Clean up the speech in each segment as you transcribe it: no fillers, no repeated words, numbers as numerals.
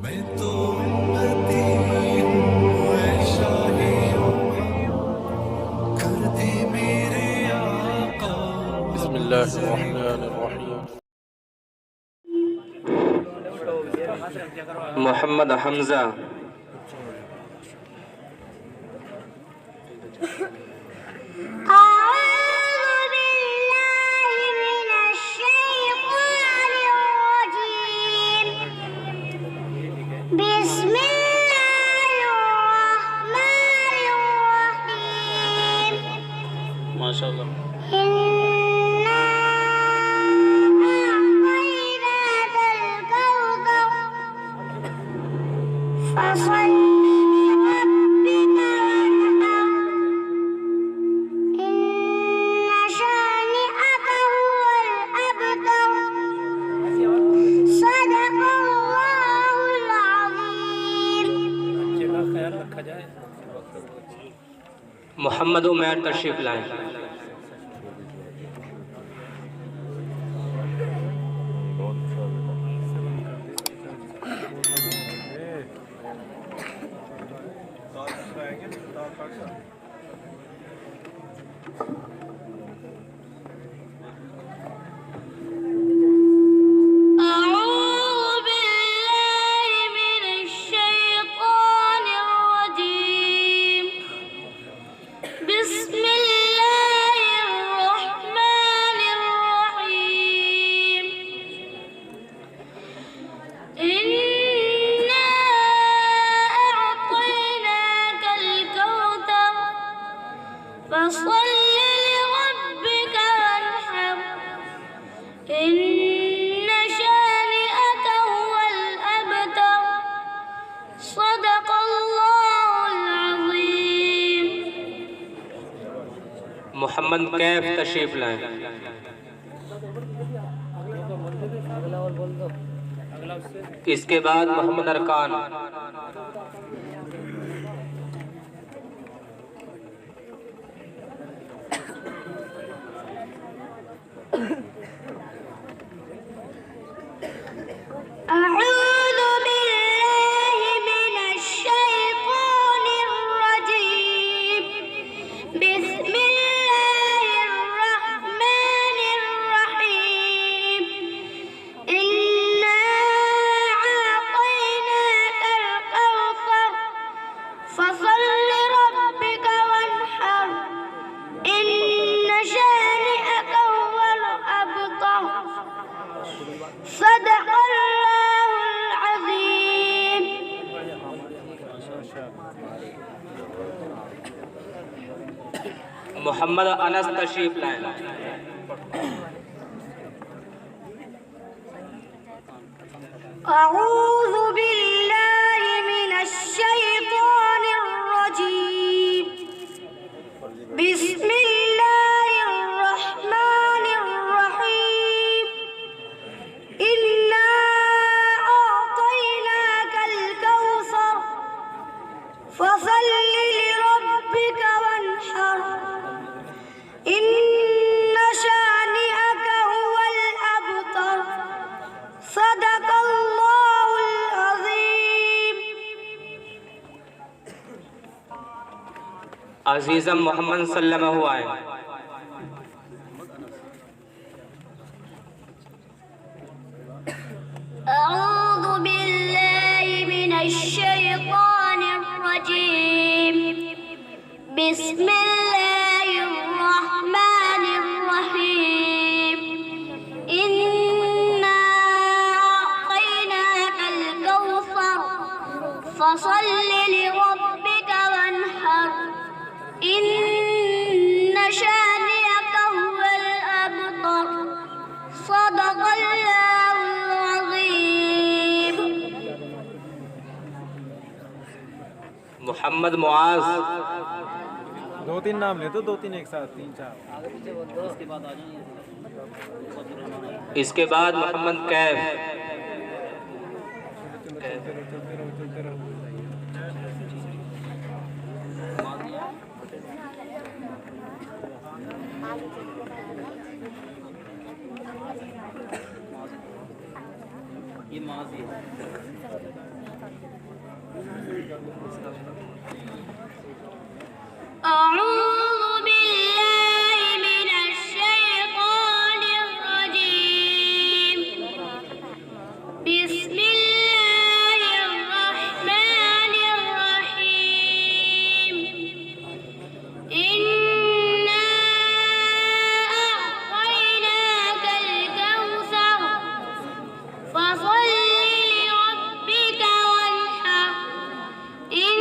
मैं तो उम्मती हूँ, ऐ शाहे कर दे मेरे आका। बिस्मिल्लाहिर्रहमानिर्रहीम। मोहम्मद हमजा मोहम्मद उमैर तशरीफ लाएं। मोहम्मद कैफ तशरीफ लाएं। इसके बाद मोहम्मद अरकान। मोहम्मद अनस तशरीफ लाएं। अऊज़ु बिल्लाहि मिनश शैतानिर रजीम। बिस्मिल्लाहिर रहमानिर रहीम। इन्ना अअतैनाकल कौसर फसल्लि लिरब्बिका वन्हर। इन्न शानिअका हुवल अबतर। सदक़ल्लाहुल अज़ीम। अजीज़म मोहम्मद सल्लल्लाहु अलैहि अऊज़ु बिल्लाहि मिनश शैतानिर रजीम। बिस्मिल्लाहिर रहमानिर रहीम। इन्ना अअतैनाकल कौसर फसल्लि लिरब्बिका वन्हर। इन्न शानिअका हुवल अबतर। सदक़ल्लाहुल अज़ीम। मोहम्मद मुआज। दो तीन नाम ले, तो दो तीन एक साथ, तीन चार। इसके बाद मोहम्मद कैफ। ये माजी है। أعوذ بالله من الشيطان الرجيم بسم الله الرحمن الرحيم إنا أعطيناك الكوثر فصل لربك وانحر إن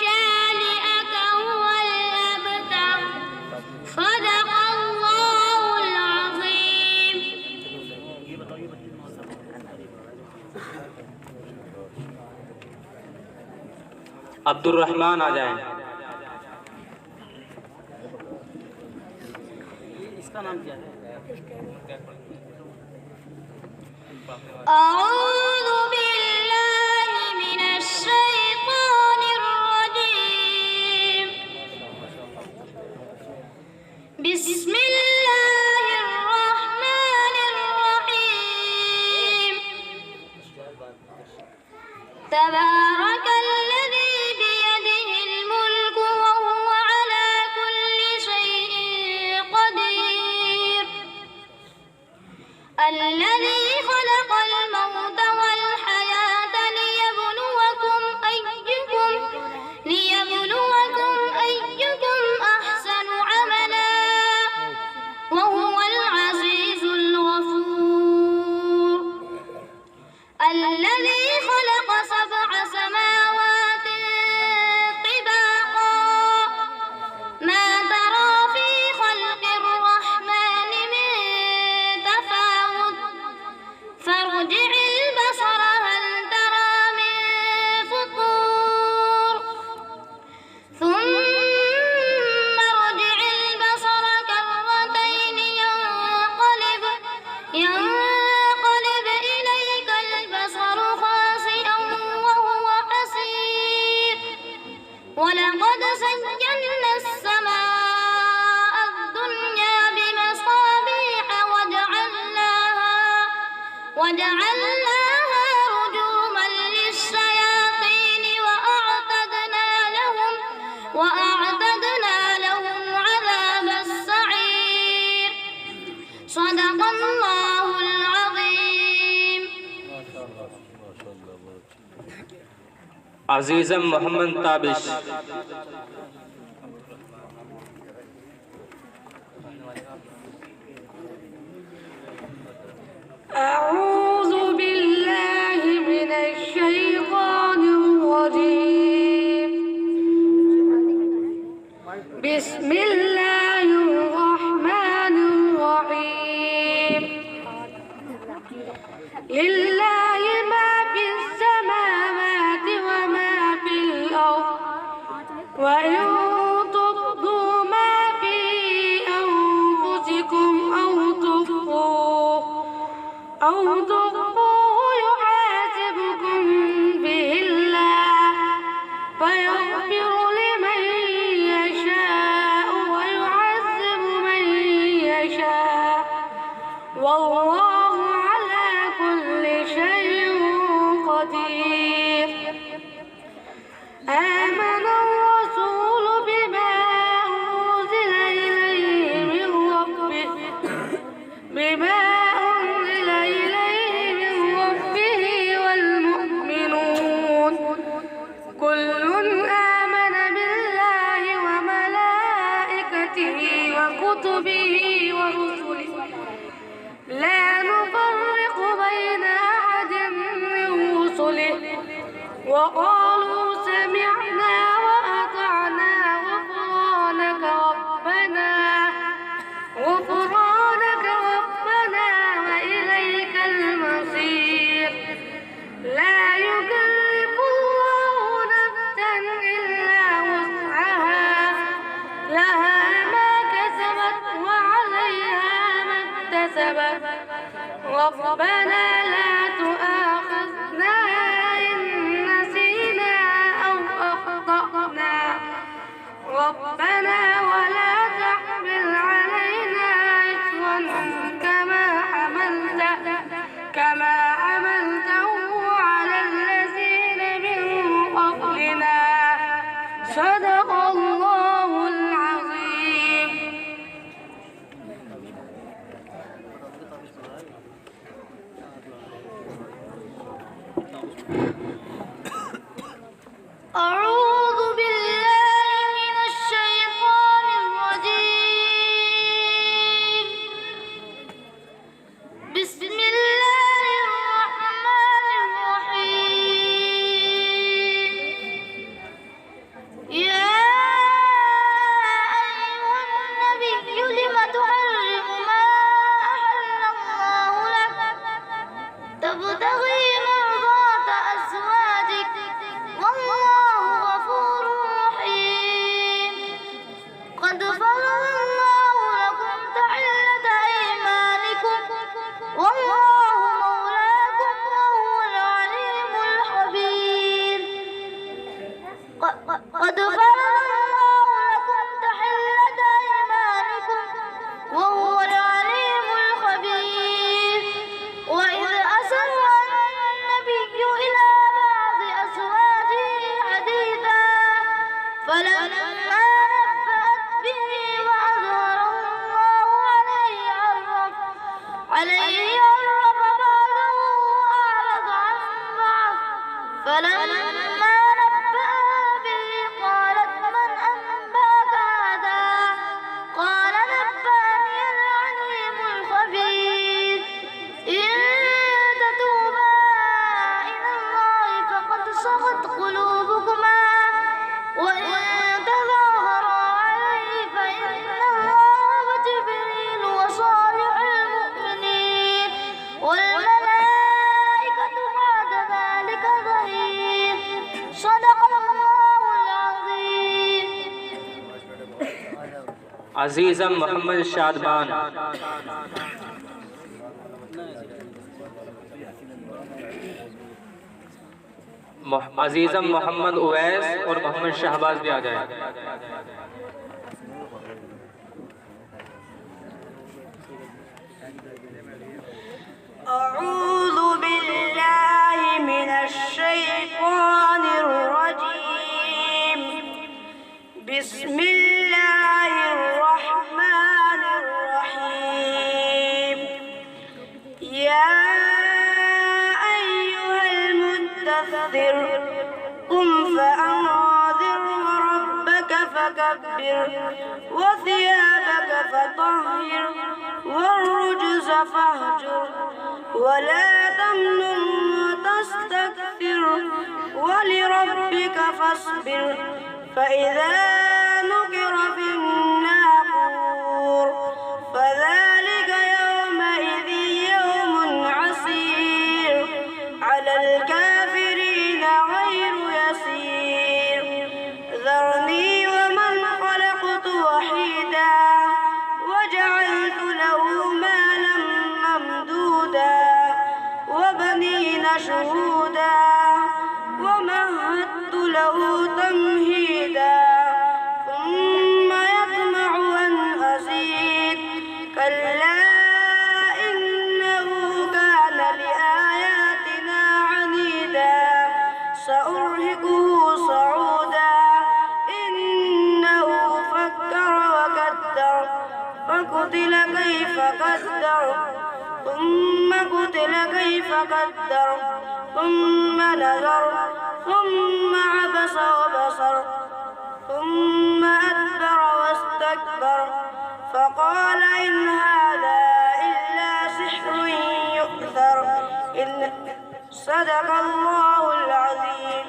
شانئك هو الأبتر صدق الله العظيم अब्दुल रहमान आ जाएं। इसका नाम क्या है? أعوذ بالله من الشيطان الرجيم بسم الله الرحمن الرحيم تبارك الذي بيده الملك وهو على كل شيء قدير الذي خلق الموت والحياة ليبلوكم أيكم أحسن عملا وهو العزيز الغفور الذي خلق سبع سماوات طباقا ما ترى في خلق الرحمن من تفاوت فارجع البصر هل ترى من فطور ثم ارجع البصر كرتين ينقلب إليك البصر خاسئا وهو حسير ولقد زينا السماء الدنيا بمصابيح وجعلناها رجوما للشياطين وأعتدنا لهم عذاب السعير صدق الله العظيم अजीज़म मोहम्मद ताबिश أعوذ بالله من الشيطان الرجيم بسم الله الرحمن الرحيم لله ما في السماوات وما في الأرض وإن تبدوا ما في أنفسكم أو تخفوه يحاسبكم به الله فيغفر لمن يشاء ويعذب من يشاء والله على كل شيء قدير آمن الرسول بما أنزل إليه من ربه والمؤمنون كل آمن بالله وملائكته وكتبه ورسله لا نفرق بين أحد من رسله وقالوا سمعنا وأطعنا غفرانك ربنا وإليك المصير لا يكلف الله نفسا إلا وسعها لها ما كسبت وعليها ما اكتسبت ربنا لا تؤاخذنا إن نسينا أو أخطأنا ربنا ولا تحمل علينا إصرا كما حملته على الذين تبتغي مرضات أزواجك والله غفور رحيم. قد فرض الله لكم تحلة أيمانكم والله مولاكم وهو العليم الخبير. قد فرض الله لكم تحلة أيمانكم وهو العليم الخبير. وإذ أسر النبي إلى بعض أزواجه حديثا فلما نبأت به وأظهره الله عليه عرف بعضه وأعرض عن بعض. فلما نبأها به قالت من أنبأك هذا؟ قال نبأني العليم الخبير. إن تتوبا إلى الله فقد صغت قلوبكما وإن تظاهرا عليه فإن الله وجبريل وصالح المؤمنين والملائكة بعد ذلك ظهير. صدق الله العظيم. अजीज़म मोहम्मद शादबान, अजीज़म मोहम्मद उवैस और मोहम्मद शहबाज भी आ जाए। أعوذ بالله من الشيطان الرجيم. بسم الله الرحمن الرحيم. يا أيها المدثر قم فأنذر وربك فكبر وثيابك فطهر والرجز فاهجر ولا تمنن وتستكثر ولربك فاصبر. فإذا نقر في الناقور فذلك يومئذ يوم عسير على الكافرين غير يسير. ذرني ومن خلقت وحيدا وجعلت له مالا ممدودا وبنين شهودا ومهدت له تمهيدا ثم يطمع أن أزيد كلا إنه كان لآياتنا عنيدا سأرهقه صعودا إنه فكر وقدر فقتل كيف قدر ثم قتل كيف قدر ثم نظر ثم عبس وبصر ثم أدبر واستكبر فقال إن هذا إلا سحر يؤثر. صدق الله العظيم.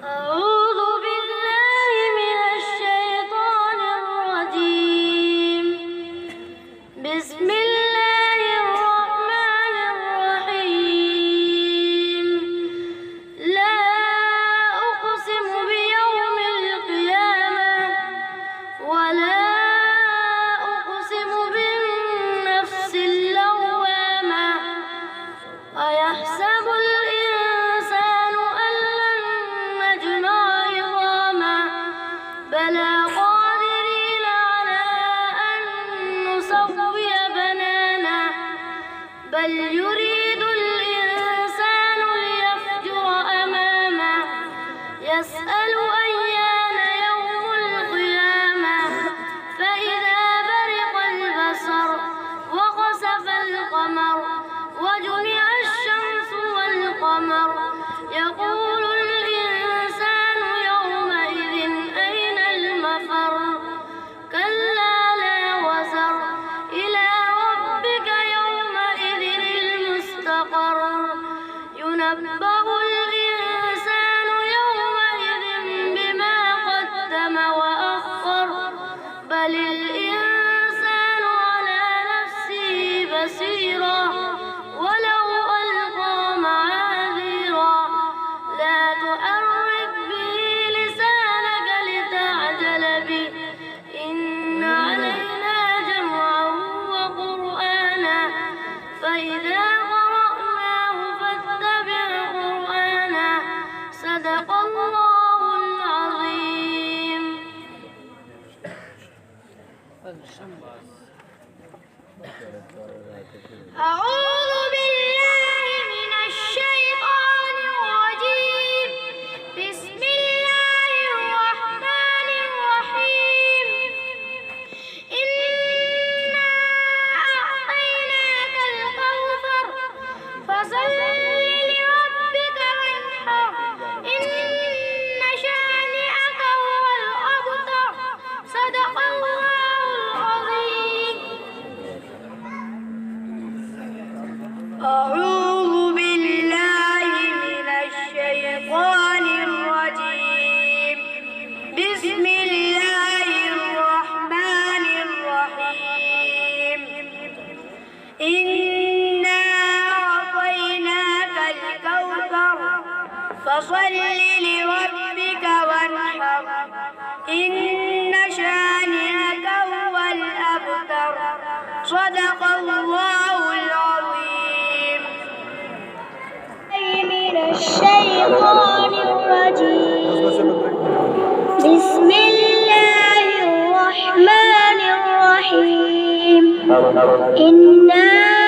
أعوذ بالله من الشيطان الرجيم. بسم الله الرحمن الرحيم. لا أقسم بيوم القيامة ولا أقسم بالنفس اللوامة. أيحسب الإنسان أن لن نجمع عظاما بلى قادرين على أن نسوي بنانا بل يريد الإنسان ليفجر أمامه يسأل أيان يوم القيامة فإذا برق البصر وخسف القمر وجمع الشمس والقمر يقول الإنسان يومئذ أين المفر. كلا لا وزر إلى ربك يومئذ المستقر. ينبأ الإنسان يومئذ فصل لربك وانحر إن شانئك هو الأبتر صدق الله العظيم. من الشيطان الرجيم بسم الله الرحمن الرحيم إنا